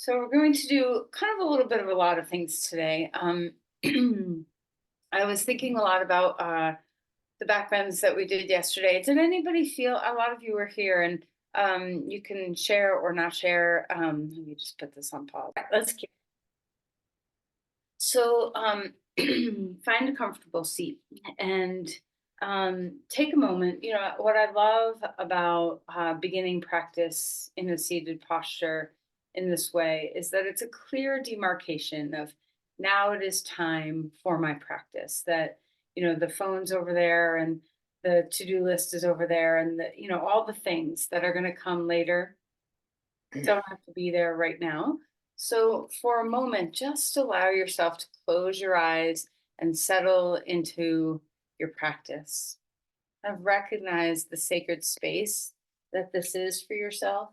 So we're going to do kind of a little bit of a lot of things today. I was thinking a lot about the back bends that we did yesterday. Did anybody feel? A lot of you were here, and you can share or not share. Let me just put this on pause. Let's keep. So find a comfortable seat and take a moment. You know what I love about beginning practice in a seated posture in this way is that it's a clear demarcation of now it is time for my practice. That the phone's over there and the to-do list is over there, and all the things that are going to come later don't have to be there right now. So, for a moment, just allow yourself to close your eyes and settle into your practice. Have recognized the sacred space that this is for yourself.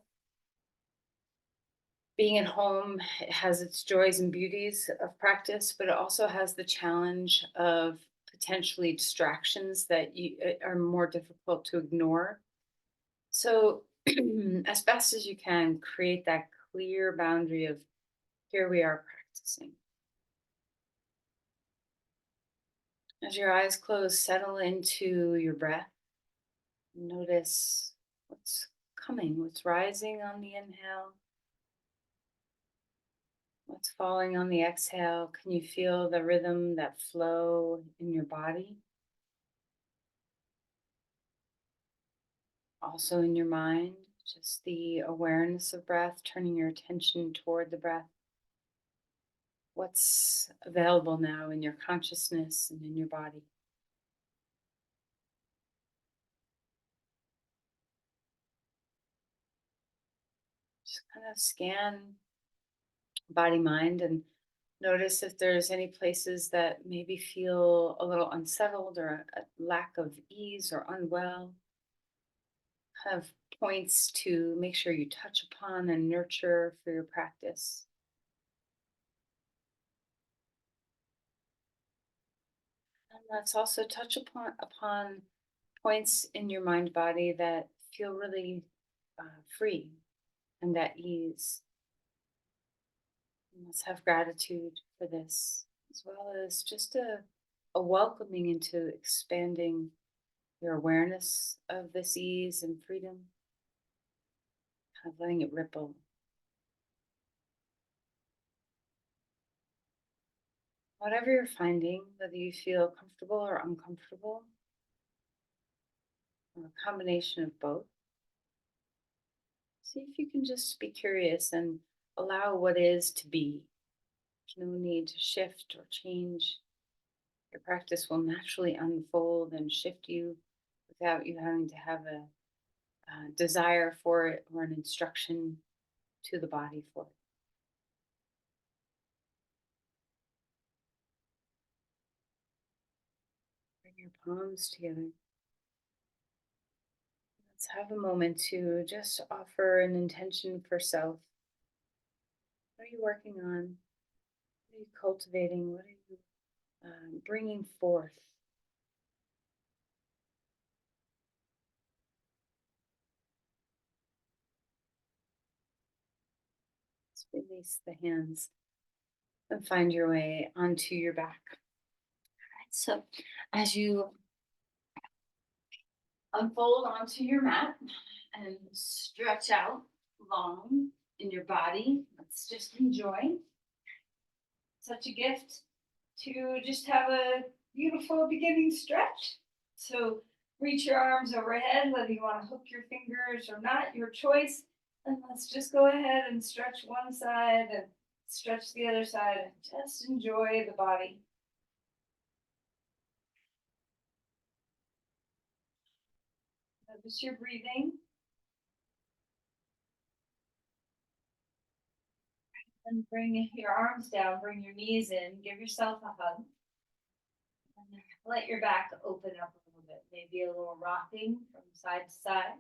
Being at home has its joys and beauties of practice, but it also has the challenge of potentially distractions that are more difficult to ignore. So, as best as you can, create that clear boundary of here we are practicing. As your eyes close, settle into your breath. Notice what's coming, what's rising on the inhale, what's falling on the exhale. Can you feel the rhythm, that flow in your body? Also in your mind, just the awareness of breath, turning your attention toward the breath. What's available now in your consciousness and in your body? Just kind of scan body mind and notice if there's any places that maybe feel a little unsettled or a lack of ease or unwell. Kind of points to make sure you touch upon and nurture for your practice. And let's also touch upon points in your mind body that feel really free and at ease. And let's have gratitude for this, as well as just a welcoming into expanding your awareness of this ease and freedom, kind of letting it ripple. Whatever you're finding, whether you feel comfortable or uncomfortable, or a combination of both, see if you can just be curious and allow what is to be. There's no need to shift or change. Your practice will naturally unfold and shift you without you having to have a desire for it or an instruction to the body for it. Bring your palms together. Let's have a moment to just offer an intention for self. What are you working on? What are you cultivating? What are you bringing forth? Let's release the hands and find your way onto your back. All right, so as you unfold onto your mat and stretch out long in your body, let's just enjoy. Such a gift to just have a beautiful beginning stretch. So reach your arms overhead, whether you want to hook your fingers or not, your choice. And let's just go ahead and stretch one side and stretch the other side and just enjoy the body. Notice your breathing and bring your arms down, bring your knees in, give yourself a hug. And let your back open up a little bit, maybe a little rocking from side to side.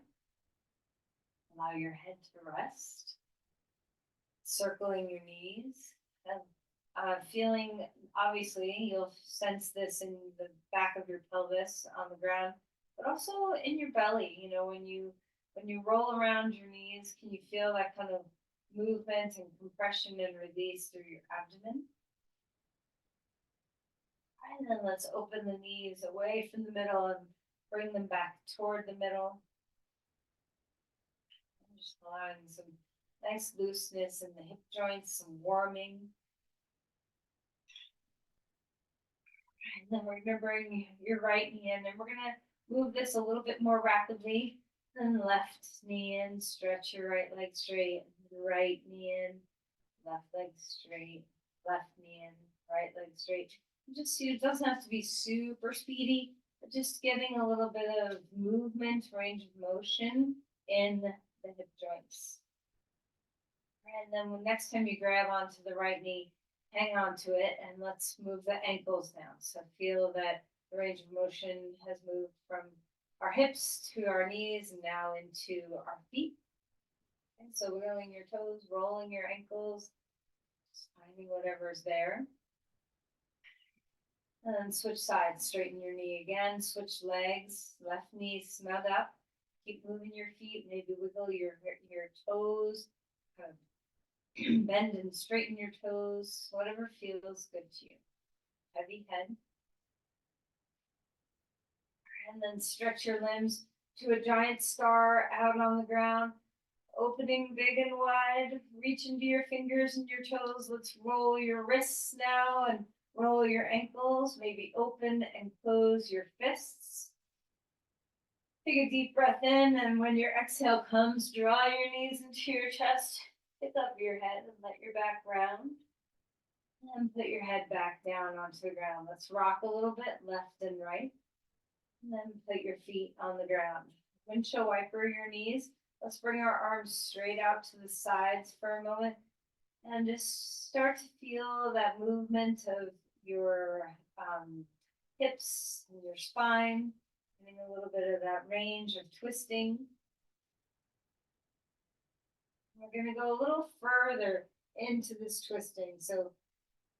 Allow your head to rest, circling your knees, and feeling, obviously, you'll sense this in the back of your pelvis on the ground, but also in your belly. When you roll around your knees, can you feel that kind of movement and compression and release through your abdomen. And then let's open the knees away from the middle and bring them back toward the middle. And just allowing some nice looseness in the hip joints, some warming. And then we're going to bring your right knee in, and we're going to move this a little bit more rapidly. Then left knee in, stretch your right leg straight, right knee in, left leg straight, left knee in, right leg straight. Just it doesn't have to be super speedy, but just getting a little bit of movement, range of motion in the hip joints. And then when next time you grab onto the right knee, hang on to it, and let's move the ankles down. So feel that the range of motion has moved from our hips to our knees and now into our feet. And so wiggling your toes, rolling your ankles, just finding whatever's there. And then switch sides, straighten your knee again, switch legs, left knee snug up. Keep moving your feet, maybe wiggle your toes, kind of bend and straighten your toes, whatever feels good to you. Heavy head. And then stretch your limbs to a giant star out on the ground, opening big and wide. Reach into your fingers and your toes. Let's roll your wrists now and roll your ankles. Maybe open and close your fists. Take a deep breath in, and when your exhale comes, draw your knees into your chest. Pick up your head and let your back round. And put your head back down onto the ground. Let's rock a little bit, left and right. And then put your feet on the ground. Windshield wiper your knees. Let's bring our arms straight out to the sides for a moment. And just start to feel that movement of your hips and your spine. Getting a little bit of that range of twisting. We're going to go a little further into this twisting. So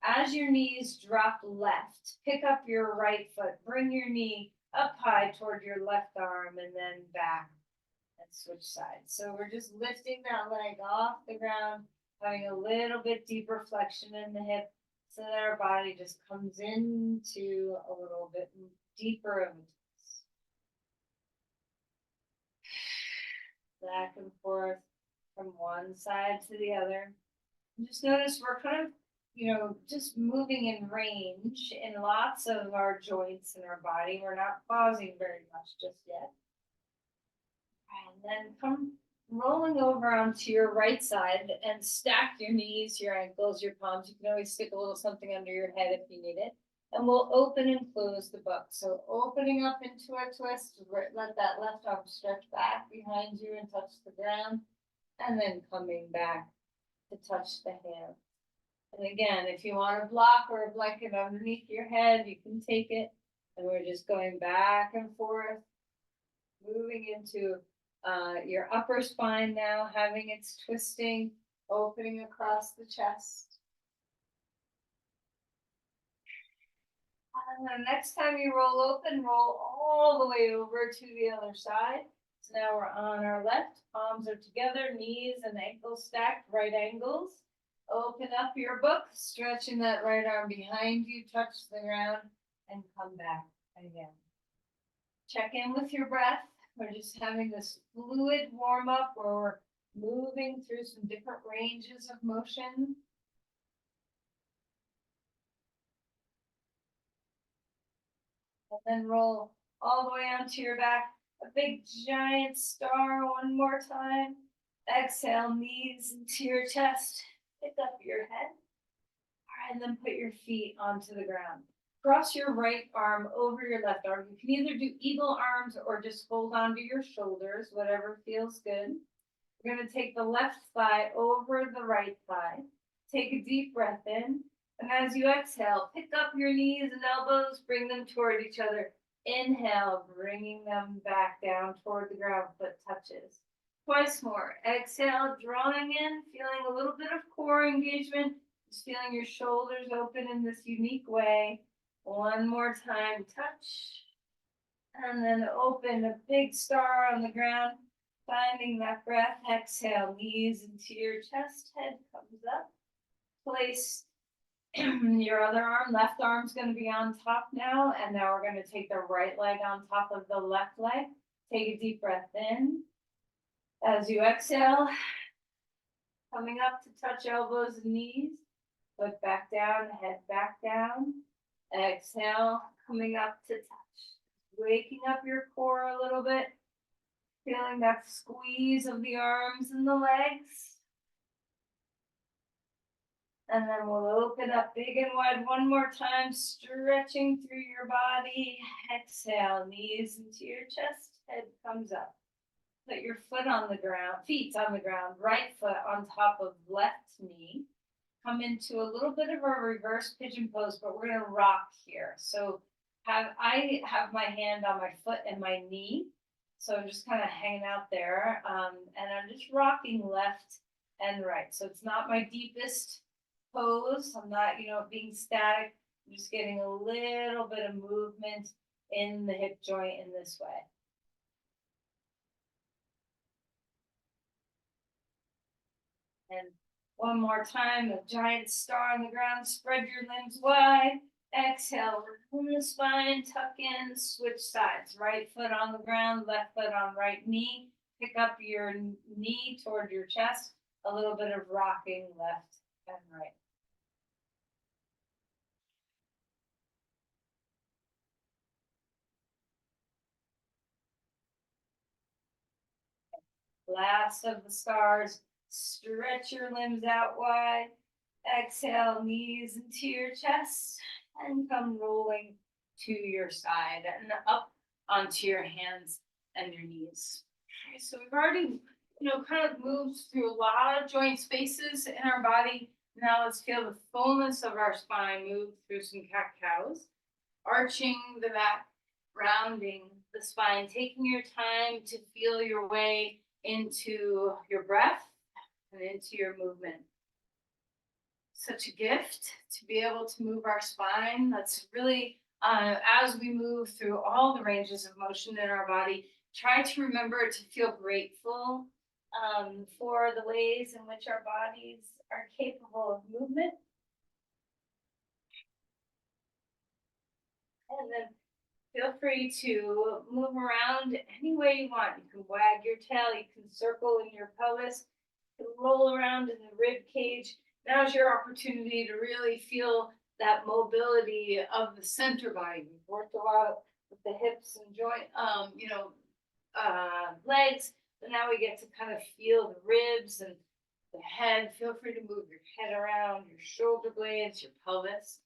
as your knees drop left, pick up your right foot. Bring your knee up high toward your left arm and then back and switch sides. So we're just lifting that leg off the ground, having a little bit deeper flexion in the hip so that our body just comes into a little bit deeper of a twist. Back and forth from one side to the other. And just notice we're kind of just moving in range in lots of our joints in our body. We're not pausing very much just yet. And then come rolling over onto your right side and stack your knees, your ankles, your palms. You can always stick a little something under your head if you need it. And we'll open and close the book. So opening up into a twist, let that left arm stretch back behind you and touch the ground. And then coming back to touch the hand. And again, if you want a block or a blanket underneath your head, you can take it. And we're just going back and forth, moving into your upper spine now, having its twisting, opening across the chest. And then next time you roll open, roll all the way over to the other side. So now we're on our left, palms are together, knees and ankles stacked, right angles. Open up your book, stretching that right arm behind you, touch the ground, and come back again. Check in with your breath. We're just having this fluid warm up where we're moving through some different ranges of motion. And then roll all the way onto your back. A big giant star one more time. Exhale, knees into your chest. Pick up your head. All right, and then put your feet onto the ground. Cross your right arm over your left arm. You can either do eagle arms or just hold onto your shoulders, whatever feels good. We're going to take the left thigh over the right thigh. Take a deep breath in. And as you exhale, pick up your knees and elbows, bring them toward each other. Inhale, bringing them back down toward the ground, foot touches. Twice more. Exhale, drawing in, feeling a little bit of core engagement. Just feeling your shoulders open in this unique way. One more time, touch. And then open a big star on the ground. Finding that breath, exhale, knees into your chest, head comes up. Place your other arm, left arm's gonna be on top now, and now we're gonna take the right leg on top of the left leg. Take a deep breath in. As you exhale, coming up to touch elbows and knees, foot back down, head back down. Exhale, coming up to touch. Waking up your core a little bit, feeling that squeeze of the arms and the legs. And then we'll open up big and wide one more time, stretching through your body. Exhale, knees into your chest, head comes up. Put your foot on the ground, feet on the ground, right foot on top of left knee. Come into a little bit of a reverse pigeon pose, but we're gonna rock here. So I have my hand on my foot and my knee. So I'm just kind of hanging out there. And I'm just rocking left and right. So it's not my deepest pose. I'm not, being static. I'm just getting a little bit of movement in the hip joint in this way. And one more time, a giant star on the ground, spread your limbs wide. Exhale, round the spine, tuck in, switch sides. Right foot on the ground, left foot on right knee. Pick up your knee toward your chest. A little bit of rocking left and right. Last of the stars, stretch your limbs out wide. Exhale, knees into your chest and come rolling to your side and up onto your hands and your knees. Okay, so we've already, kind of moved through a lot of joint spaces in our body. Now let's feel the fullness of our spine move through some cat-cows, arching the back, rounding the spine, taking your time to feel your way into your breath and into your movement. Such a gift to be able to move our spine. That's really, as we move through all the ranges of motion in our body, try to remember to feel grateful for the ways in which our bodies are capable of movement. And then feel free to move around any way you want. You can wag your tail, you can circle in your pelvis, you can roll around in the rib cage. Now's your opportunity to really feel that mobility of the center body. We've worked a lot with the hips and joint, legs, but now we get to kind of feel the ribs and the head. Feel free to move your head around, your shoulder blades, your pelvis.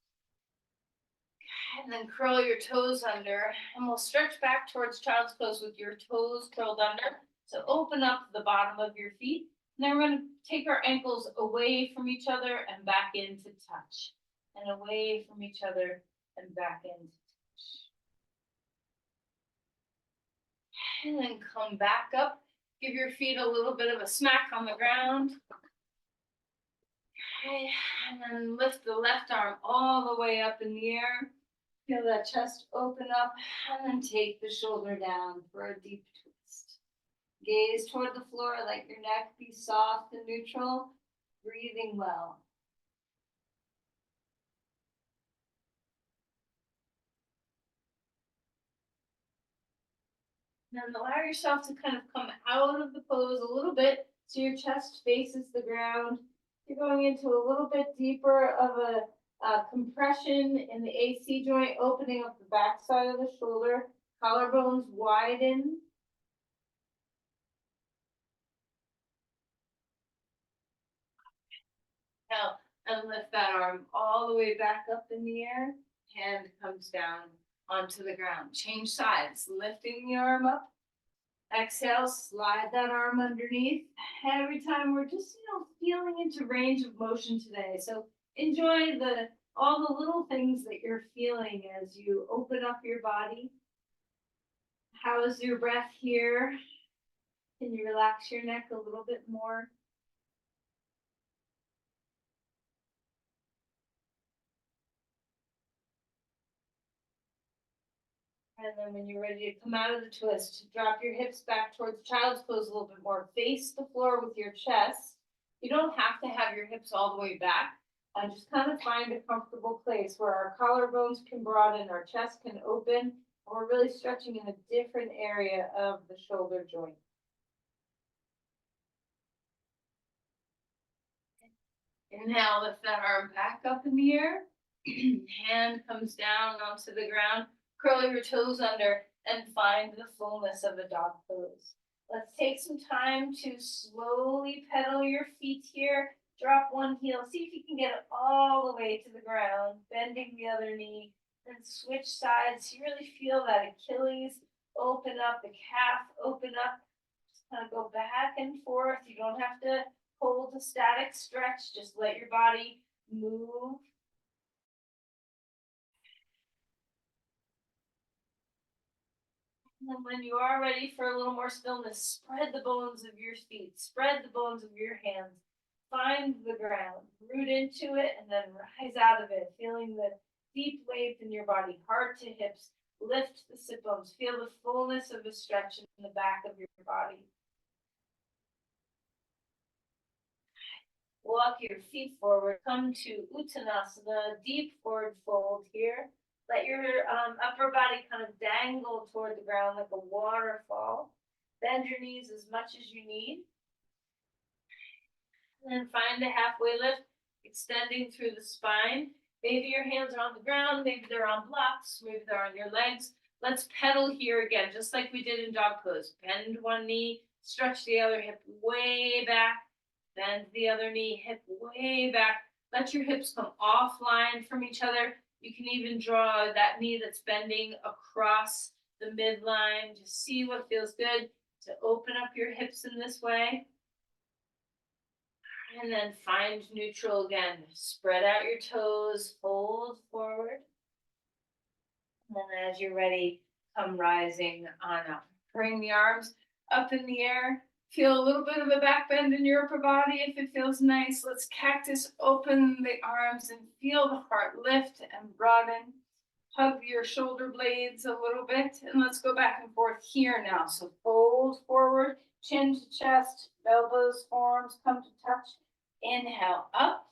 And then curl your toes under, and we'll stretch back towards child's pose with your toes curled under. So open up the bottom of your feet. And then we're going to take our ankles away from each other and back into touch. And away from each other and back into touch. And then come back up. Give your feet a little bit of a smack on the ground. Okay, and then lift the left arm all the way up in the air. Feel that chest open up, and then take the shoulder down for a deep twist. Gaze toward the floor, let your neck be soft and neutral, breathing well. Then allow yourself to kind of come out of the pose a little bit so your chest faces the ground. You're going into a little bit deeper of a compression in the AC joint, opening up the back side of the shoulder, collarbones widen. Now, and lift that arm all the way back up in the air. Hand comes down onto the ground. Change sides, lifting the arm up. Exhale, slide that arm underneath. Every time we're just, feeling into range of motion today. So enjoy all the little things that you're feeling as you open up your body. How is your breath here? Can you relax your neck a little bit more? And then when you're ready to come out of the twist, drop your hips back towards child's pose a little bit more. Face the floor with your chest. You don't have to have your hips all the way back. And just kind of find a comfortable place where our collarbones can broaden, our chest can open, and we're really stretching in a different area of the shoulder joint. Inhale, lift that arm back up in the air. Hand comes down onto the ground. Curl your toes under and find the fullness of a dog pose. Let's take some time to slowly pedal your feet here. Drop one heel. See if you can get it all the way to the ground. Bending the other knee. Then switch sides. You really feel that Achilles open up, the calf open up. Just kind of go back and forth. You don't have to hold a static stretch. Just let your body move. And then when you are ready for a little more stillness, spread the bones of your feet, spread the bones of your hands, find the ground, root into it, and then rise out of it, feeling the deep weight in your body, heart to hips, lift the sit bones, feel the fullness of a stretch in the back of your body. Walk your feet forward, come to Uttanasana, deep forward fold here. Let your upper body kind of dangle toward the ground like a waterfall. Bend your knees as much as you need. And then find a halfway lift, extending through the spine. Maybe your hands are on the ground, maybe they're on blocks, maybe they're on your legs. Let's pedal here again, just like we did in dog pose. Bend one knee, stretch the other hip way back. Bend the other knee, hip way back. Let your hips come offline from each other. You can even draw that knee that's bending across the midline. Just see what feels good to open up your hips in this way. And then find neutral again. Spread out your toes, fold forward. And then as you're ready, come rising on up. Bring the arms up in the air. Feel a little bit of a back bend in your upper body if it feels nice. Let's cactus open the arms and feel the heart lift and broaden. Hug your shoulder blades a little bit, and let's go back and forth here now. So fold forward, chin to chest, elbows, forearms come to touch. Inhale up,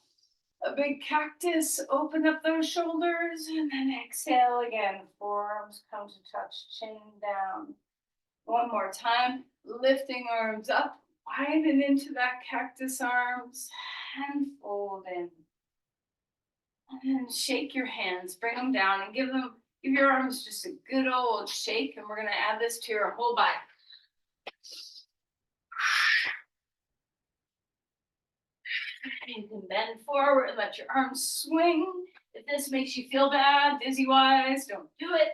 a big cactus, open up those shoulders, and then exhale again. Forearms come to touch, chin down. One more time, lifting arms up, widen into that cactus arms, and fold in. And then shake your hands, bring them down, and give your arms just a good old shake. And we're gonna add this to your whole body. You can bend forward and let your arms swing. If this makes you feel bad, dizzy-wise, don't do it.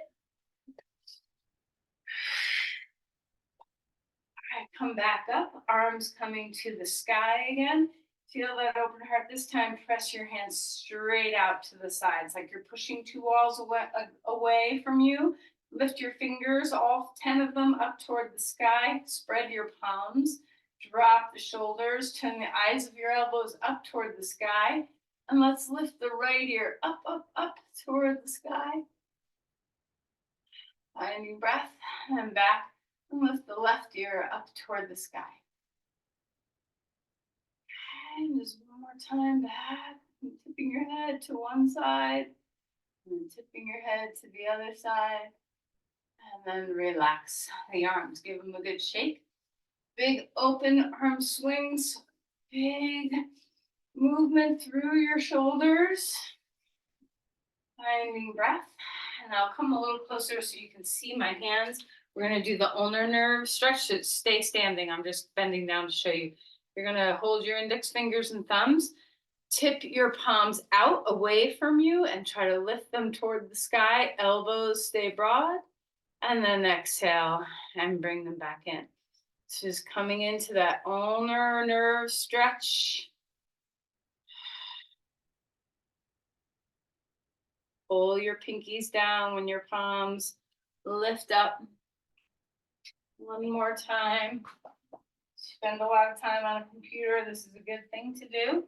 All right, come back up, arms coming to the sky again. Feel that open heart. This time, press your hands straight out to the sides, like you're pushing two walls away from you. Lift your fingers, all 10 of them, up toward the sky. Spread your palms. Drop the shoulders. Turn the eyes of your elbows up toward the sky. And let's lift the right ear up, up, up toward the sky. Finding breath and back. And lift the left ear up toward the sky. And just one more time back. And tipping your head to one side. And tipping your head to the other side. And then relax the arms. Give them a good shake. Big open arm swings. Big movement through your shoulders. Finding breath. And I'll come a little closer so you can see my hands. We're going to do the ulnar nerve stretch. So stay standing. I'm just bending down to show you. You're going to hold your index fingers and thumbs. Tip your palms out away from you and try to lift them toward the sky. Elbows stay broad. And then exhale and bring them back in. So just coming into that ulnar nerve stretch. Pull your pinkies down when your palms lift up. One more time. Spend a lot of time on a computer. This is a good thing to do. All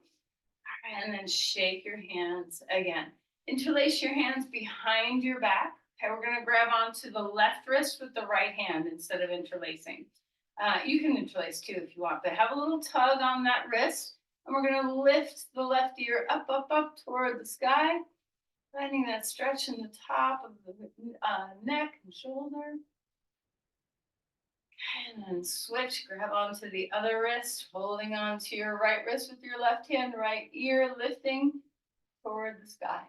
right, and then shake your hands again. Interlace your hands behind your back. Okay, we're gonna grab onto the left wrist with the right hand instead of interlacing. You can interlace too if you want, but have a little tug on that wrist. And we're gonna lift the left ear up, up, up toward the sky, finding that stretch in the top of the neck and shoulder. And then switch, grab onto the other wrist, holding onto your right wrist with your left hand, right ear lifting toward the sky.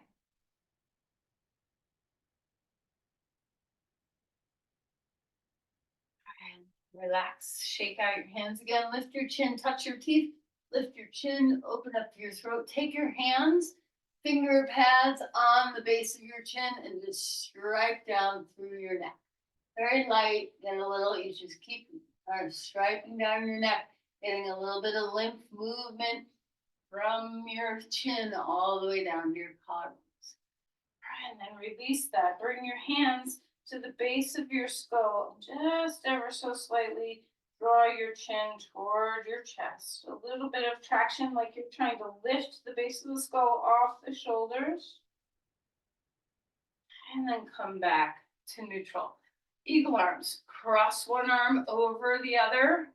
And relax, shake out your hands again, lift your chin, touch your teeth, lift your chin, open up your throat, take your hands, finger pads on the base of your chin and just strike down through your neck. Very light, then a little, you just keep striping down your neck, getting a little bit of lymph movement from your chin all the way down to your collarbones. And then release that. Bring your hands to the base of your skull, just ever so slightly. Draw your chin toward your chest. A little bit of traction, like you're trying to lift the base of the skull off the shoulders. And then come back to neutral. Eagle arms. Cross one arm over the other.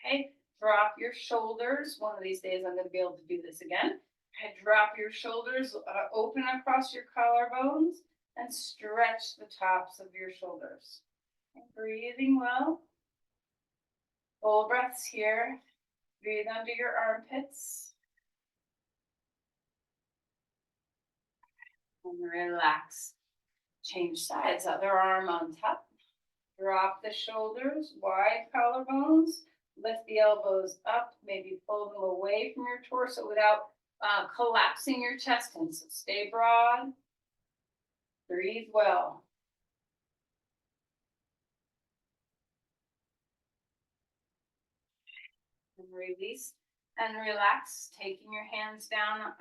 Okay. Drop your shoulders. One of these days I'm going to be able to do this again. Okay. Drop your shoulders, open across your collarbones, and stretch the tops of your shoulders. And breathing well. Full breaths here. Breathe under your armpits. And relax. Change sides. Other arm on top. Drop the shoulders, wide collarbones. Lift the elbows up. Maybe pull them away from your torso without collapsing your chest in. So stay broad. Breathe well. And release and relax, taking your hands down.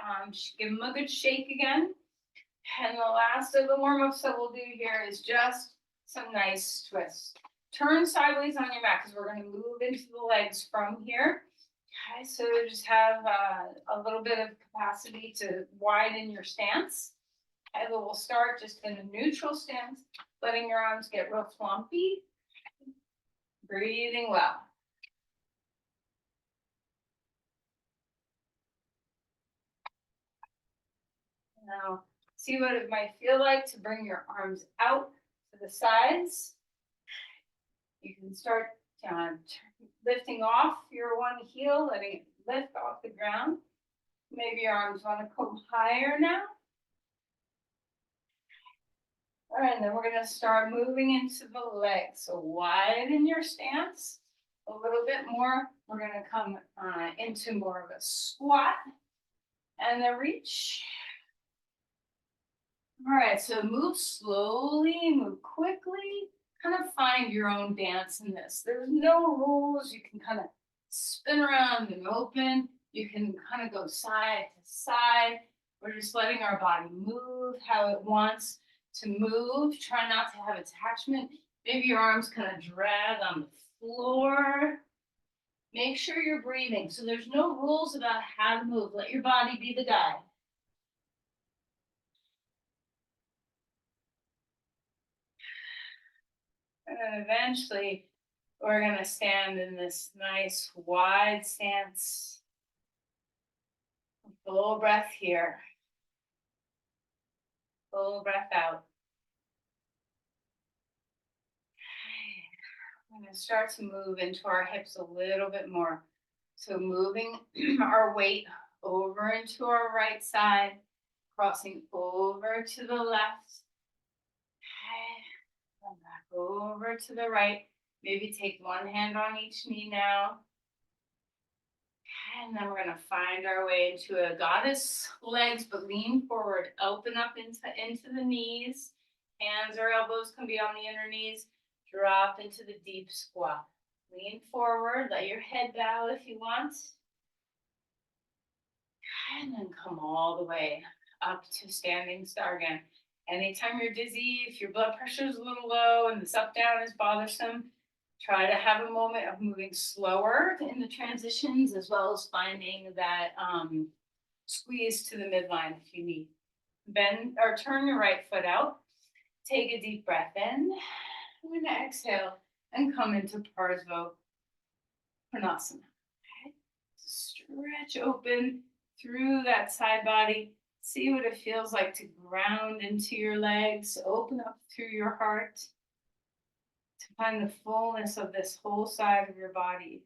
Give them a good shake again. And the last of the warm-ups that we'll do here is just some nice twists. Turn sideways on your mat because we're going to move into the legs from here. Okay, so just have a little bit of capacity to widen your stance. And then we'll start just in a neutral stance, letting your arms get real flumpy. Breathing well. Now, see what it might feel like to bring your arms out to the sides. You can start lifting off your one heel, letting it lift off the ground. Maybe your arms want to come higher now. All right, and then we're going to start moving into the legs. So widen your stance a little bit more. We're going to come into more of a squat and then reach. All right, so move slowly, move quickly, kind of find your own dance in this. There's no rules. You can kind of spin around and open. You can kind of go side to side. We're just letting our body move how it wants to move. Try not to have attachment. Maybe your arms kind of drag on the floor. Make sure you're breathing. So there's no rules about how to move. Let your body be the guide. And then eventually, we're going to stand in this nice wide stance. Full breath here. Full breath out. I'm going to start to move into our hips a little bit more. So moving our weight over into our right side, crossing over to the left. And back over to the right. Maybe take one hand on each knee now. And then we're going to find our way into a goddess legs, but lean forward. Open up into the knees. Hands or elbows can be on the inner knees. Drop into the deep squat. Lean forward. Let your head bow if you want. And then come all the way up to standing star again. Anytime you're dizzy, if your blood pressure is a little low and this up down is bothersome, try to have a moment of moving slower in the transitions, as well as finding that squeeze to the midline if you need. Bend or turn your right foot out. Take a deep breath in. I'm going to exhale and come into Parsva Konasana. Okay. Stretch open through that side body. See what it feels like to ground into your legs. Open up through your heart to find the fullness of this whole side of your body.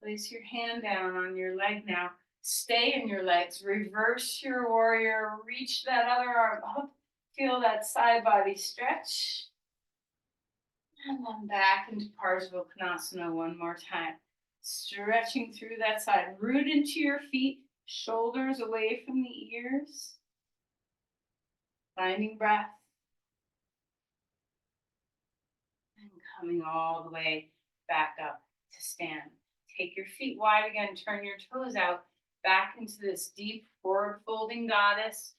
Place your hand down on your leg now. Stay in your legs. Reverse your warrior. Reach that other arm up. Feel that side body stretch. And then back into Parsva one more time. Stretching through that side. Root into your feet. Shoulders away from the ears. Finding breath. And coming all the way back up to stand. Take your feet wide again. Turn your toes out. Back into this deep forward folding goddess.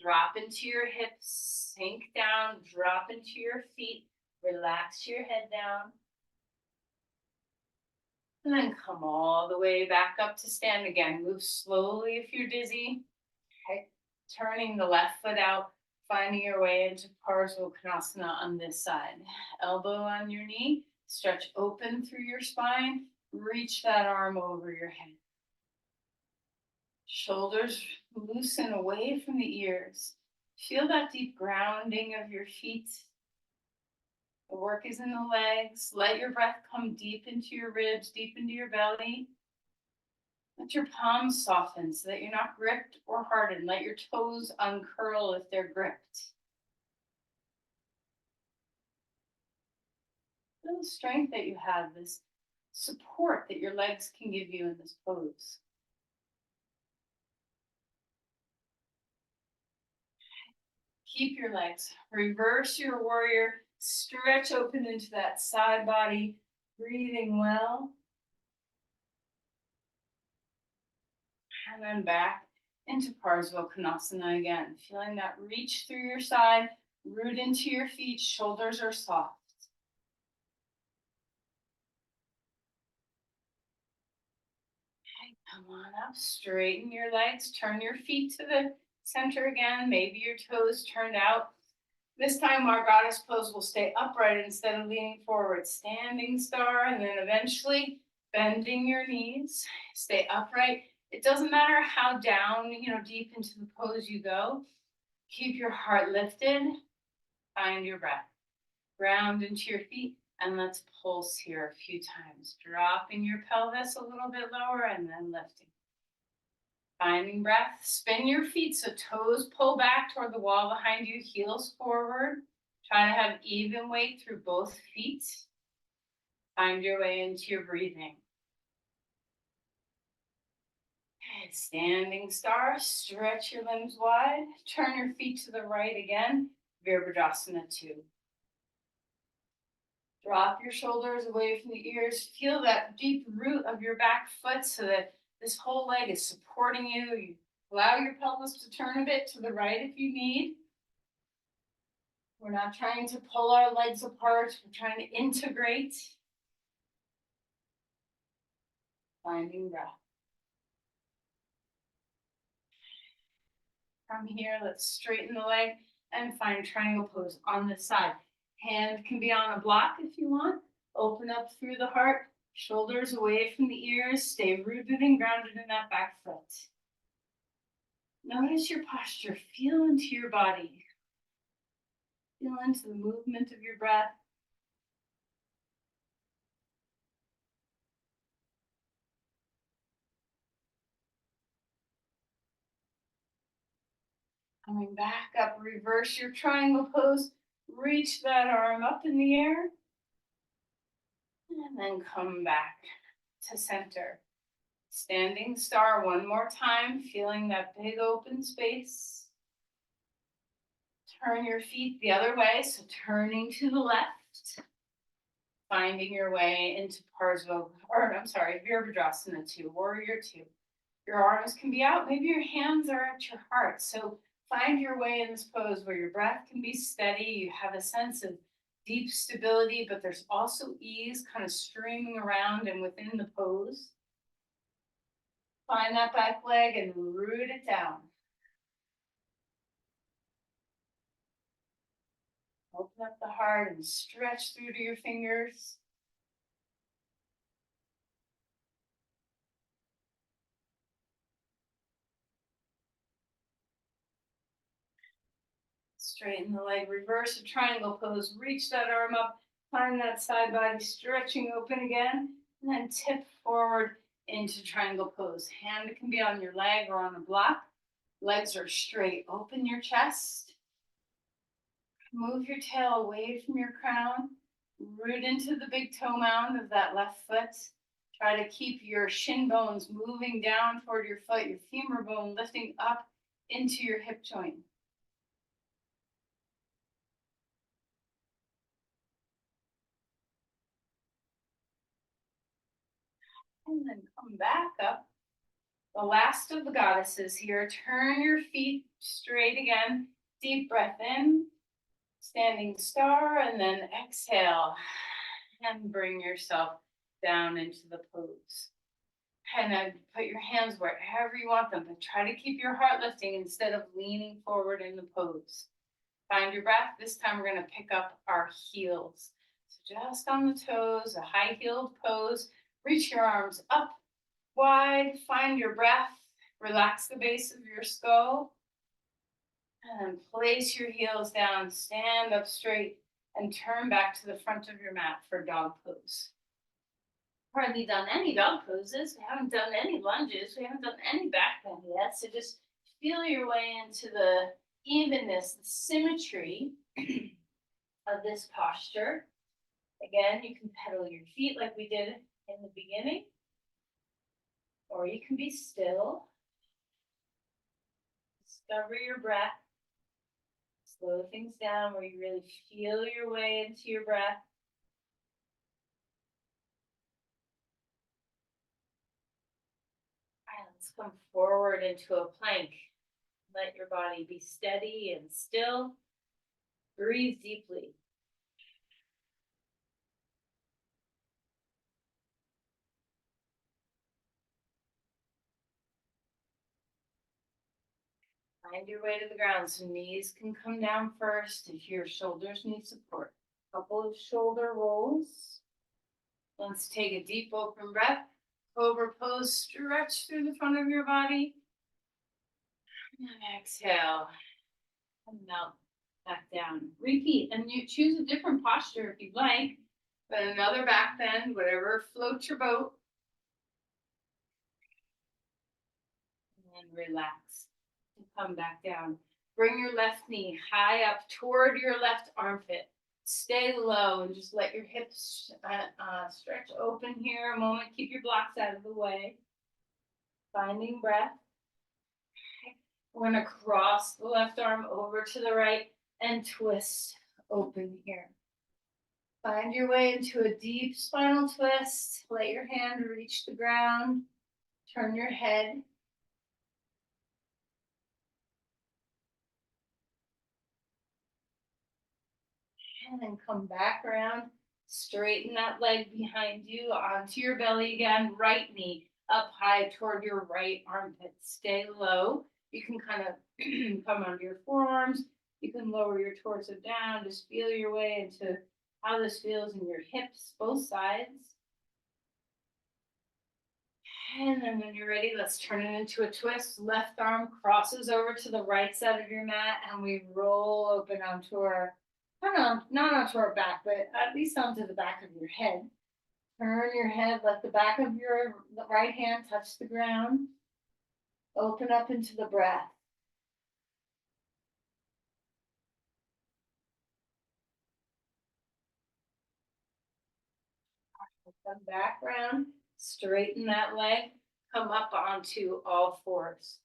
Drop into your hips. Sink down. Drop into your feet. Relax your head down. And then come all the way back up to stand again. Move slowly if you're dizzy. Okay. Turning the left foot out, finding your way into Parsva Konasana on this side. Elbow on your knee, stretch open through your spine, reach that arm over your head. Shoulders loosen away from the ears. Feel that deep grounding of your feet. The work is in the legs. Let your breath come deep into your ribs, deep into your belly. Let your palms soften so that you're not gripped or hardened. Let your toes uncurl if they're gripped. Feel the strength that you have, this support that your legs can give you in this pose. Keep your legs. Reverse your warrior. Stretch open into that side body. Breathing well. And then back into Parsva Konasana again. Feeling that reach through your side. Root into your feet. Shoulders are soft. Okay, come on up. Straighten your legs. Turn your feet to the center again. Maybe your toes turned out. This time our goddess pose will stay upright instead of leaning forward. Standing star, and then eventually bending your knees. Stay upright. It doesn't matter how down, deep into the pose you go. Keep your heart lifted. Find your breath. Ground into your feet, and let's pulse here a few times. Dropping your pelvis a little bit lower and then lifting. Finding breath. Spin your feet so toes pull back toward the wall behind you, heels forward. Try to have even weight through both feet. Find your way into your breathing. Okay, standing star. Stretch your limbs wide. Turn your feet to the right again. Virabhadrasana 2. Drop your shoulders away from the ears. Feel that deep root of your back foot so that this whole leg is supporting you. You allow your pelvis to turn a bit to the right if you need. We're not trying to pull our legs apart. We're trying to integrate. Finding breath. From here, let's straighten the leg and find triangle pose on this side. Hand can be on a block if you want. Open up through the heart. Shoulders away from the ears. Stay rooted and grounded in that back foot. Notice your posture. Feel into your body. Feel into the movement of your breath. Coming back up, reverse your triangle pose. Reach that arm up in the air. And then come back to center. Standing star one more time, feeling that big open space. Turn your feet the other way, so turning to the left. Finding your way into Virabhadrasana 2, Warrior 2. Your arms can be out, maybe your hands are at your heart. So find your way in this pose where your breath can be steady. You have a sense of deep stability, but there's also ease kind of streaming around and within the pose. Find that back leg and root it down. Open up the heart and stretch through to your fingers. Straighten the leg, reverse a triangle pose, reach that arm up, find that side body stretching open again, and then tip forward into triangle pose. Hand can be on your leg or on a block. Legs are straight. Open your chest. Move your tail away from your crown. Root into the big toe mound of that left foot. Try to keep your shin bones moving down toward your foot, your femur bone lifting up into your hip joint. And then come back up. The last of the goddesses here. Turn your feet straight again. Deep breath in. Standing star, and then exhale. And bring yourself down into the pose. And then put your hands wherever you want them, but try to keep your heart lifting instead of leaning forward in the pose. Find your breath. This time we're going to pick up our heels. So just on the toes, a high-heeled pose. Reach your arms up wide. Find your breath. Relax the base of your skull. And then place your heels down. Stand up straight and turn back to the front of your mat for dog pose. Hardly done any dog poses. We haven't done any lunges. We haven't done any back bend yet. So just feel your way into the evenness, the symmetry of this posture. Again, you can pedal your feet like we did in the beginning, or you can be still. Discover your breath. Slow things down where you really feel your way into your breath. All right, let's come forward into a plank. Let your body be steady and still. Breathe deeply. Find your way to the ground so knees can come down first if your shoulders need support. Couple of shoulder rolls. Let's take a deep open breath. Cobra pose, stretch through the front of your body. And exhale. And melt back down. Repeat, and you choose a different posture if you'd like, but another back bend, whatever floats your boat. And then relax. And come back down. Bring your left knee high up toward your left armpit. Stay low and just let your hips stretch open here a moment. Keep your blocks out of the way. Finding breath. We're going to cross the left arm over to the right and twist open here. Find your way into a deep spinal twist. Let your hand reach the ground. Turn your head. And then come back around. Straighten that leg behind you onto your belly again. Right knee up high toward your right armpit. Stay low. You can kind of come onto your forearms. You can lower your torso down. Just feel your way into how this feels in your hips, both sides. And then when you're ready, let's turn it into a twist. Left arm crosses over to the right side of your mat, and we roll open onto our, not onto our back, but at least onto the back of your head. Turn your head, let the back of your right hand touch the ground. Open up into the breath. Come back around, straighten that leg, come up onto all fours.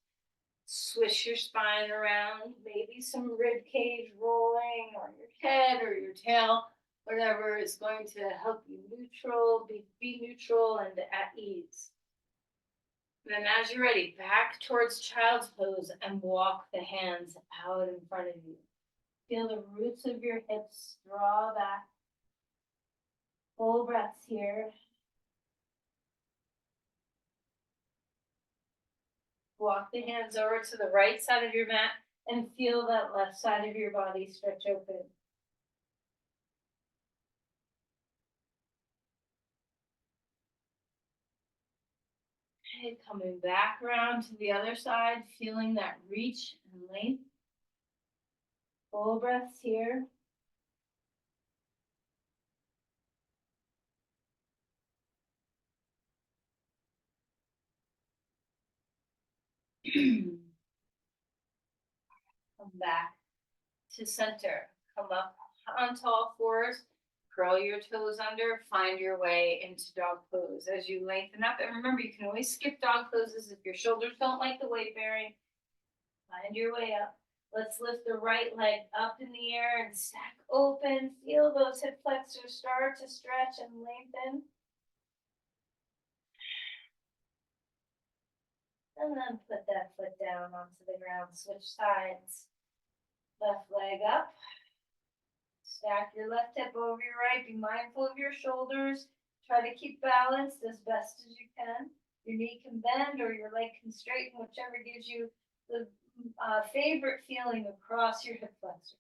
Swish your spine around, maybe some rib cage rolling on your head or your tail, whatever is going to help you be neutral and at ease. Then as you're ready, back towards child's pose and walk the hands out in front of you. Feel the roots of your hips draw back. Full breaths here. Walk the hands over to the right side of your mat and feel that left side of your body stretch open. Okay, coming back around to the other side, feeling that reach and length. Full breaths here. Come back to center. Come up onto all fours. Curl your toes under. Find your way into dog pose as you lengthen up. And remember, you can always skip dog poses if your shoulders don't like the weight bearing. Find your way up. Let's lift the right leg up in the air and stack open. Feel those hip flexors start to stretch and lengthen. And then put that foot down onto the ground. Switch sides. Left leg up. Stack your left hip over your right. Be mindful of your shoulders. Try to keep balanced as best as you can. Your knee can bend or your leg can straighten, whichever gives you the favorite feeling across your hip flexors.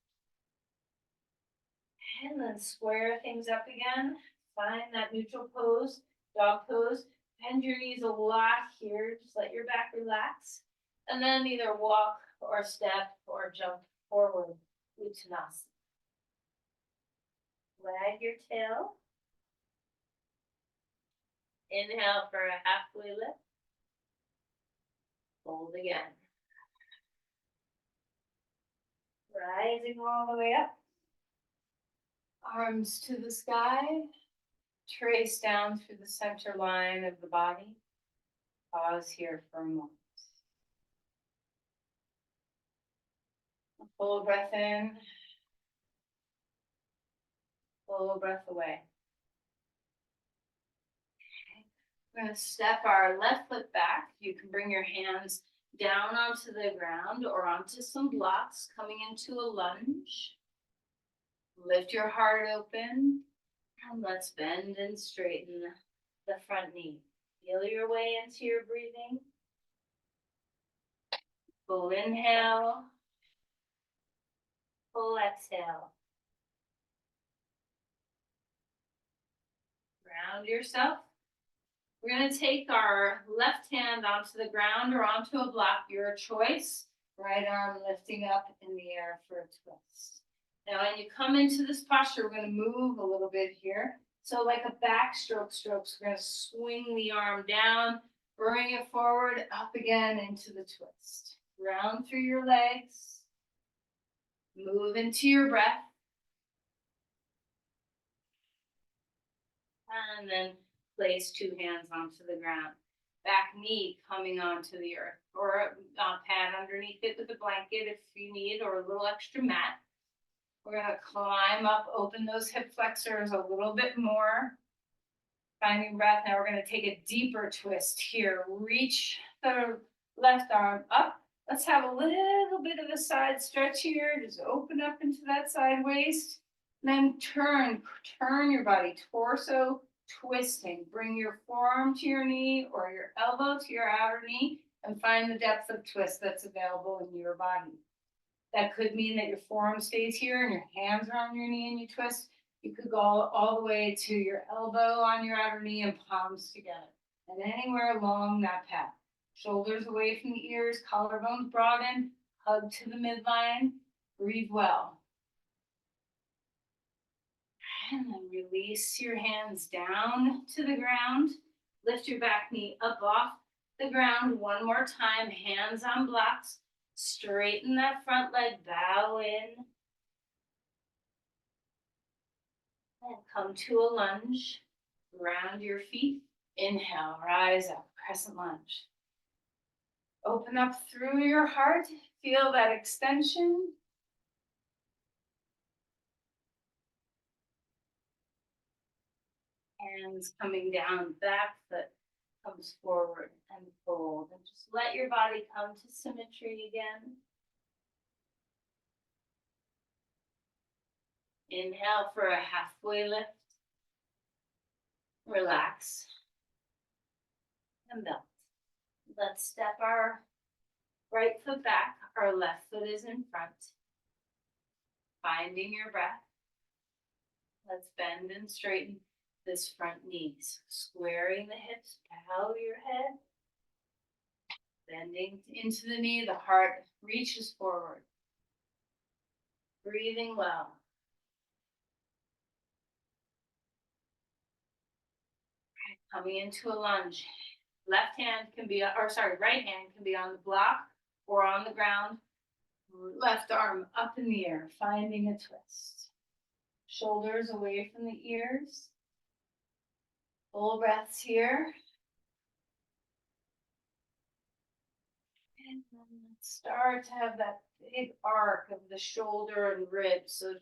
And then square things up again. Find that neutral pose, dog pose. Bend your knees a lot here. Just let your back relax. And then either walk or step or jump forward. Uttanasana. Wag your tail. Inhale for a halfway lift. Hold again. Rising all the way up. Arms to the sky. Trace down through the center line of the body. Pause here for a moment. A full breath in. Full breath away. Okay. We're going to step our left foot back. You can bring your hands down onto the ground or onto some blocks, coming into a lunge. Lift your heart open. And let's bend and straighten the front knee. Feel your way into your breathing. Full inhale. Full exhale. Ground yourself. We're going to take our left hand onto the ground or onto a block, your choice. Right arm lifting up in the air for a twist. Now, when you come into this posture, we're going to move a little bit here. So like a backstroke strokes, we're going to swing the arm down, bring it forward, up again into the twist. Round through your legs. Move into your breath. And then place two hands onto the ground. Back knee coming onto the earth, or a pad underneath it with a blanket if you need, or a little extra mat. We're going to climb up, open those hip flexors a little bit more. Finding breath. Now we're going to take a deeper twist here. Reach the left arm up. Let's have a little bit of a side stretch here. Just open up into that side waist. Then turn your body, torso twisting. Bring your forearm to your knee or your elbow to your outer knee and find the depth of twist that's available in your body. That could mean that your forearm stays here and your hands are on your knee and you twist. You could go all the way to your elbow on your outer knee and palms together. And anywhere along that path. Shoulders away from the ears, collarbones broaden, hug to the midline. Breathe well. And then release your hands down to the ground. Lift your back knee up off the ground one more time. Hands on blocks. Straighten that front leg. Bow in. And come to a lunge. Round your feet. Inhale, rise up, crescent lunge. Open up through your heart. Feel that extension. Hands coming down, back foot comes forward and fold. And just let your body come to symmetry again. Inhale for a halfway lift. Relax. And belt. Let's step our Right foot back, our left foot is in front. Finding your breath. Let's bend and straighten this front knees. Squaring the hips, bow your head. Bending into the knee, the heart reaches forward. Breathing well. Coming into a lunge. Left hand can be, or sorry, right hand can be on the block or on the ground. Left arm up in the air, finding a twist. Shoulders away from the ears. Full breaths here. And then let's start to have that big arc of the shoulder and ribs. So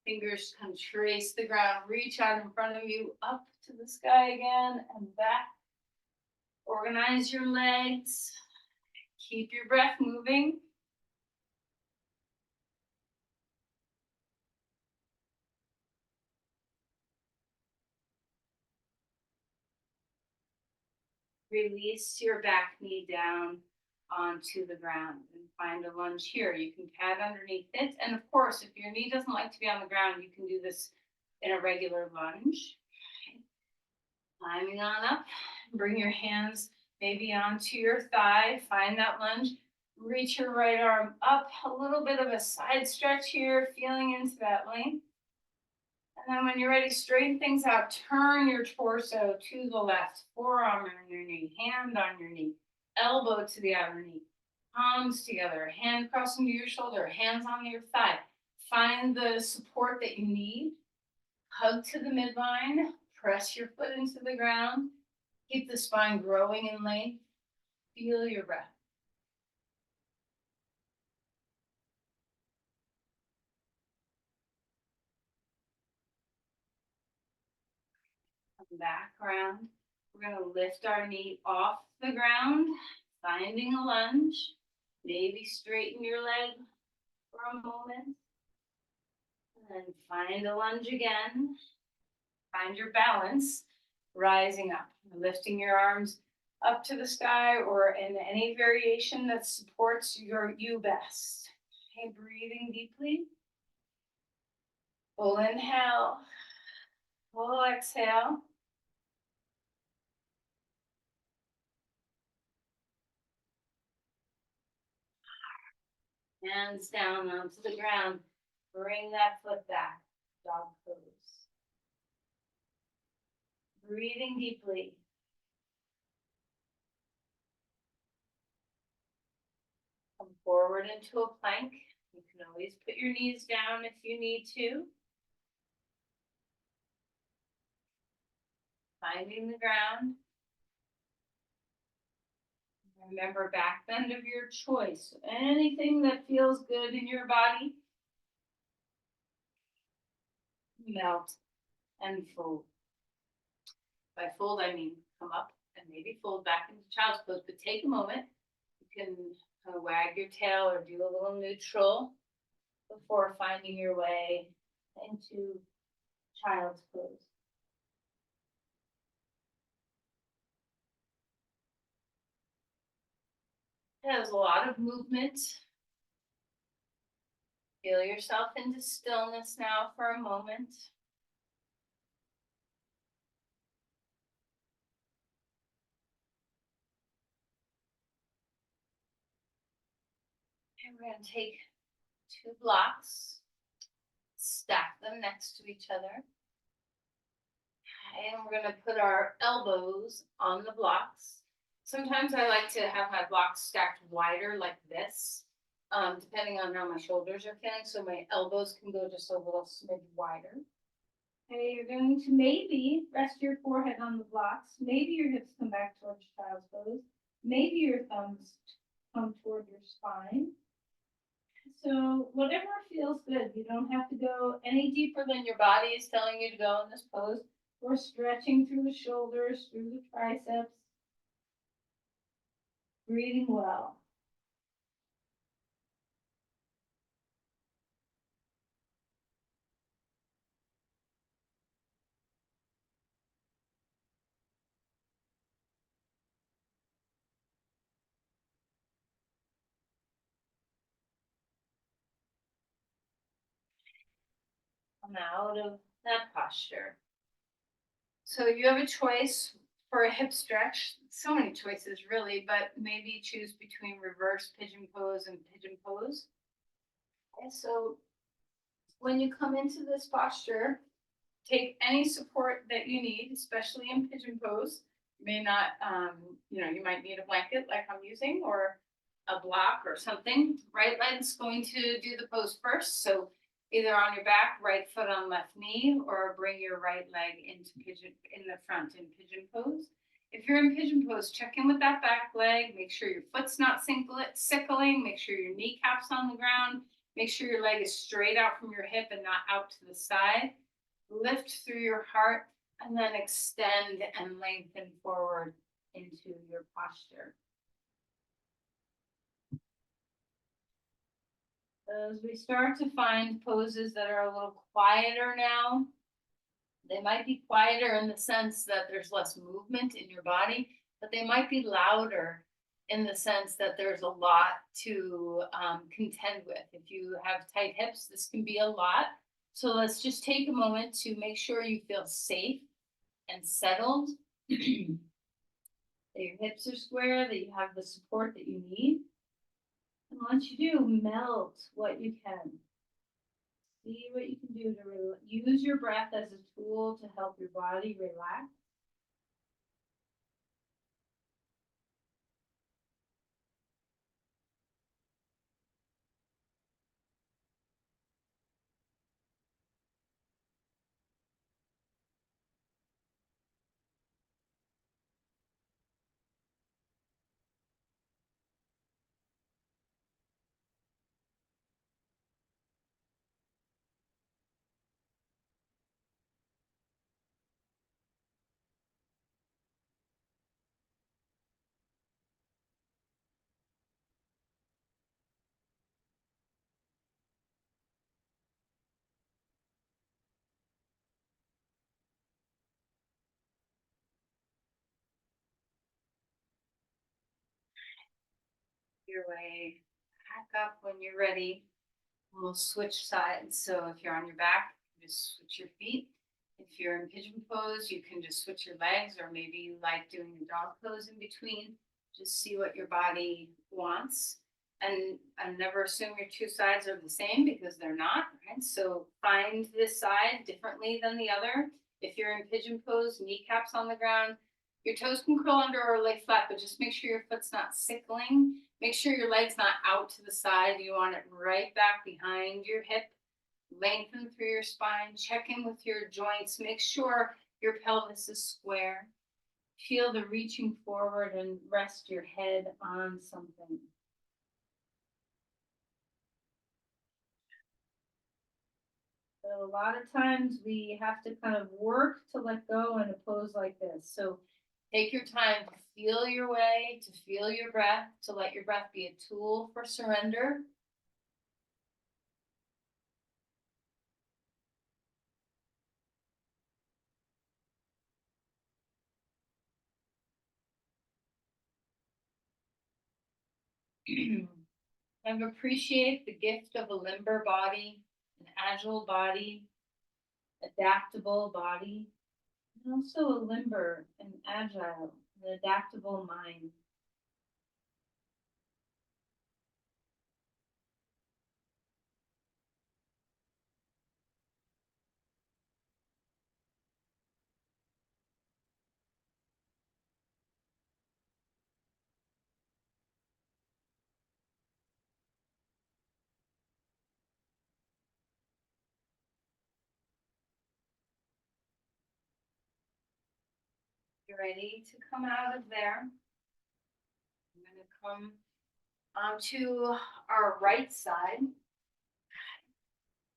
fingers can trace the ground, reach out in front of you, up to the sky again and back. Organize your legs. Keep your breath moving. Release your back knee down onto the ground and find a lunge here. You can pad underneath it. And of course, if your knee doesn't like to be on the ground, you can do this in a regular lunge. Climbing on up, bring your hands maybe onto your thigh, find that lunge, reach your right arm up, a little bit of a side stretch here, feeling into that length. And then when you're ready, straighten things out, turn your torso to the left, forearm on your knee, hand on your knee, elbow to the outer knee, palms together, hand crossing to your shoulder, hands on your thigh. Find the support that you need, hug to the midline, press your foot into the ground, keep the spine growing in length, feel your breath. Come back around. We're going to lift our knee off the ground, finding a lunge. Maybe straighten your leg for a moment. And then find a lunge again. Find your balance, rising up, lifting your arms up to the sky or in any variation that supports you best. Okay, breathing deeply. Full inhale, full exhale. Hands down onto the ground. Bring that foot back, dog pose. Breathing deeply. Come forward into a plank. You can always put your knees down if you need to. Finding the ground. Remember, back bend of your choice. Anything that feels good in your body. Melt and fold. By fold, I mean come up and maybe fold back into child's pose, but take a moment. You can kind of wag your tail or do a little neutral before finding your way into child's pose. It has a lot of movement. Feel yourself into stillness now for a moment. And we're going to take 2 blocks, stack them next to each other. And we're going to put our elbows on the blocks. Sometimes I like to have my blocks stacked wider like this, depending on how my shoulders are feeling. So my elbows can go just a little smidge wider. Okay, you're going to maybe rest your forehead on the blocks. Maybe your hips come back towards child's pose. Maybe your thumbs come toward your spine. So whatever feels good. You don't have to go any deeper than your body is telling you to go in this pose. We're stretching through the shoulders, through the triceps. Breathing well. come out of that posture. So you have a choice for a hip stretch. So many choices, really, but maybe choose between reverse pigeon pose and pigeon pose. And so when you come into this posture, take any support that you need, especially in pigeon pose. You may not, you might need a blanket like I'm using or a block or something. Right leg's going to do the pose first. So either on your back, right foot on left knee, or bring your right leg into pigeon in the front in pigeon pose. If you're in pigeon pose, check in with that back leg. Make sure your foot's not sickling. Make sure your kneecap's on the ground. Make sure your leg is straight out from your hip and not out to the side. Lift through your heart and then extend and lengthen forward into your posture. As we start to find poses that are a little quieter now, they might be quieter in the sense that there's less movement in your body, but they might be louder in the sense that there's a lot to contend with. If you have tight hips, this can be a lot. So let's just take a moment to make sure you feel safe and settled, that your hips are square, that you have the support that you need. And once you do, melt what you can. See what you can do to use your breath as a tool to help your body relax. Your way back up when you're ready. We'll switch sides. So if you're on your back, just switch your feet. If you're in pigeon pose, you can just switch your legs, or maybe you like doing the dog pose in between. Just see what your body wants. And never assume your two sides are the same, because they're not, right? So find this side differently than the other. If you're in pigeon pose, kneecaps on the ground, your toes can curl under or lay flat, but just make sure your foot's not sickling. Make sure your leg's not out to the side. You want it right back behind your hip. Lengthen through your spine. Check in with your joints. Make sure your pelvis is square. Feel the reaching forward and rest your head on something. So a lot of times we have to kind of work to let go in a pose like this. So take your time to feel your way, to feel your breath, to let your breath be a tool for surrender. And appreciate the gift of a limber body, an agile body, adaptable body, and also a limber and agile and adaptable mind. You're ready to come out of there. I'm going to come onto our right side.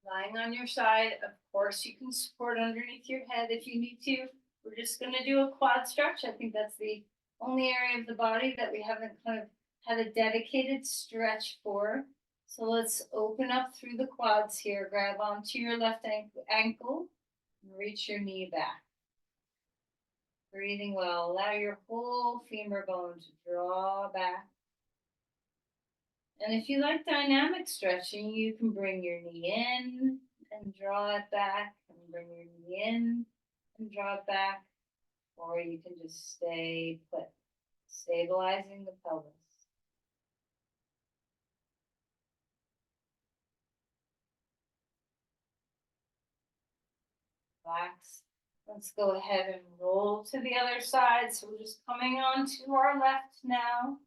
Lying on your side, of course, you can support underneath your head if you need to. We're just going to do a quad stretch. I think that's the only area of the body that we haven't kind of had a dedicated stretch for. So let's open up through the quads here. Grab onto your left ankle and reach your knee back. Breathing well. Allow your whole femur bone to draw back. And if you like dynamic stretching, you can bring your knee in and draw it back and bring your knee in and draw it back, or you can just stay put, stabilizing the pelvis. Relax. Let's go ahead and roll to the other side. So we're just coming on to our left now.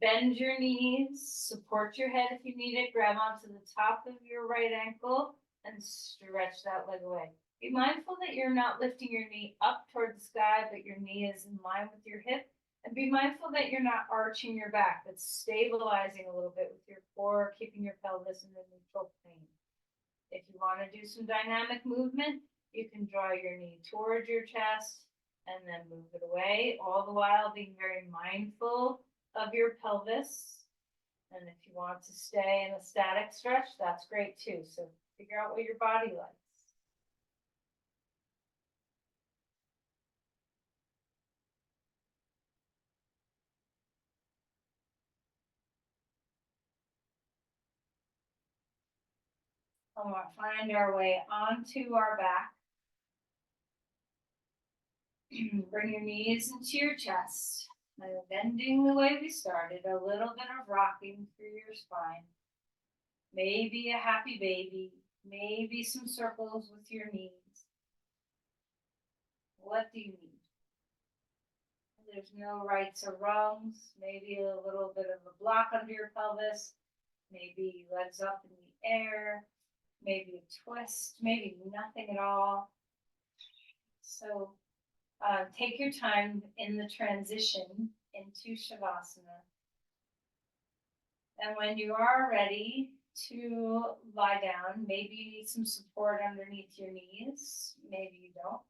Bend your knees, support your head if you need it, grab onto the top of your right ankle and stretch that leg away. Be mindful that you're not lifting your knee up toward the sky, but your knee is in line with your hip. And be mindful that you're not arching your back, but stabilizing a little bit with your core, keeping your pelvis in a neutral plane. If you want to do some dynamic movement, you can draw your knee towards your chest and then move it away, all the while being very mindful of your pelvis. And if you want to stay in a static stretch, that's great too. So figure out what your body likes. And we'll find our way onto our back. Bring your knees into your chest. And bending the way we started, a little bit of rocking through your spine. Maybe a happy baby, maybe some circles with your knees. What do you need? There's no rights or wrongs. Maybe a little bit of a block under your pelvis. Maybe legs up in the air. Maybe a twist. Maybe nothing at all. So take your time in the transition into Shavasana. And when you are ready to lie down, maybe you need some support underneath your knees. Maybe you don't.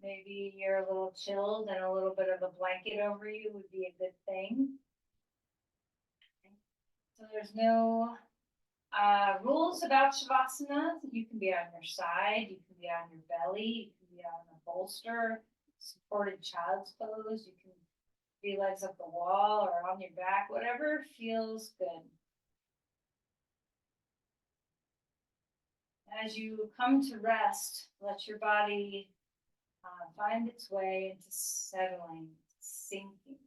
Maybe you're a little chilled and a little bit of a blanket over you would be a good thing. So there's no rules about Shavasana. You can be on your side, you can be on your belly, you can be on a bolster, supported child's pose, you can be legs up the wall or on your back, whatever feels good. As you come to rest, let your body find its way into settling, sinking.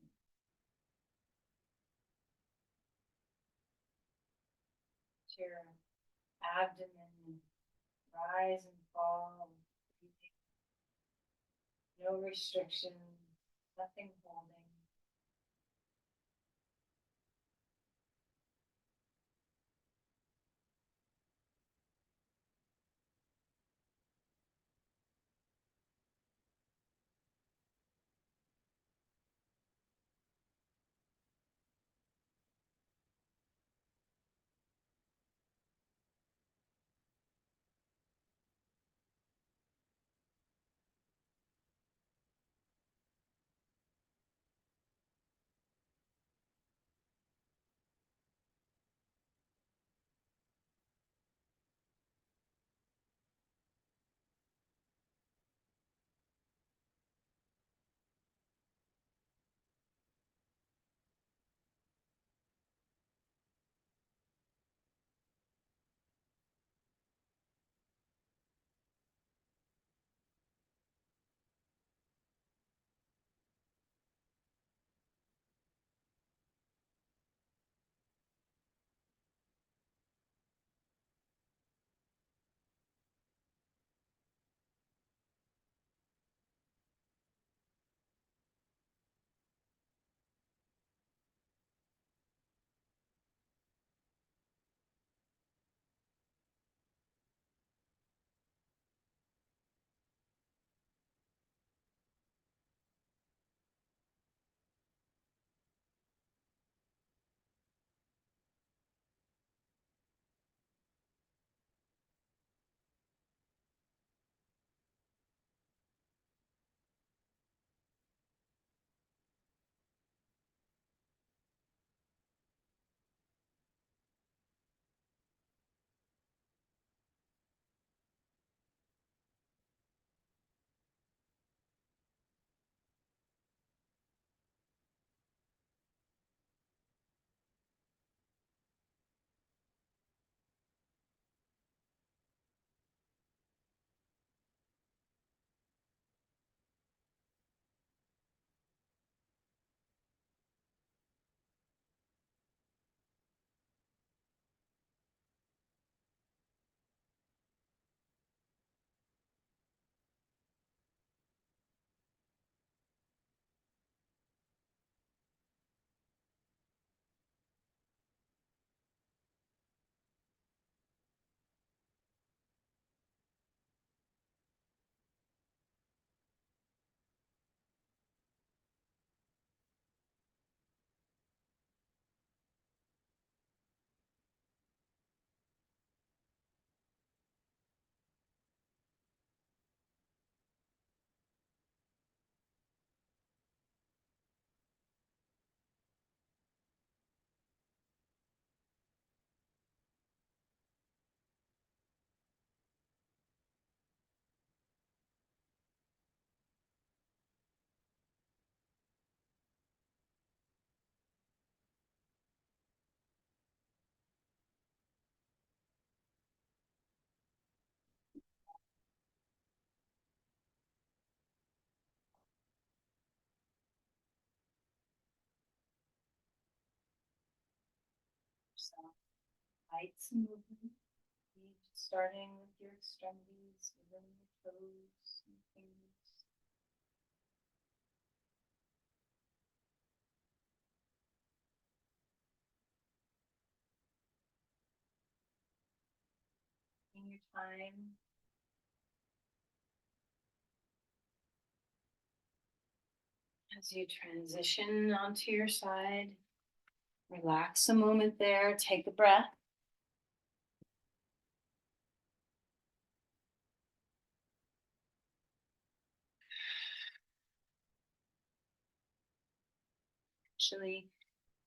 Your abdomen rise and fall. No restriction, nothing holding. yourself. Lights and movement, starting with your extremities, even your toes and fingers. In your time. As you transition onto your side, relax a moment there, take a breath. Actually,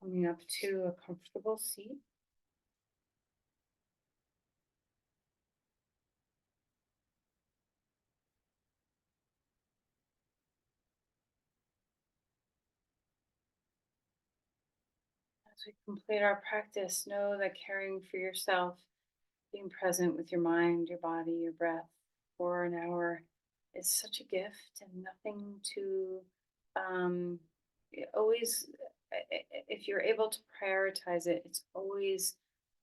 coming up to a comfortable seat. As we complete our practice, know that caring for yourself, being present with your mind, your body, your breath for an hour is such a gift and nothing to um, always, if you're able to prioritize it, it's always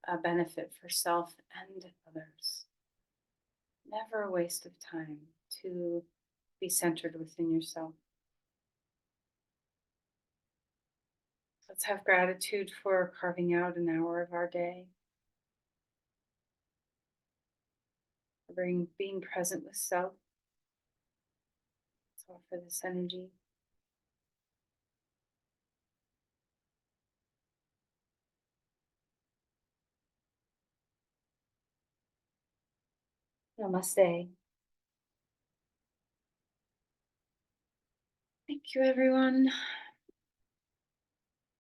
a benefit for self and others. Never a waste of time to be centered within yourself. Let's have gratitude for carving out an hour of our day, for being present with self. Let's offer this energy. Namaste. Thank you, everyone.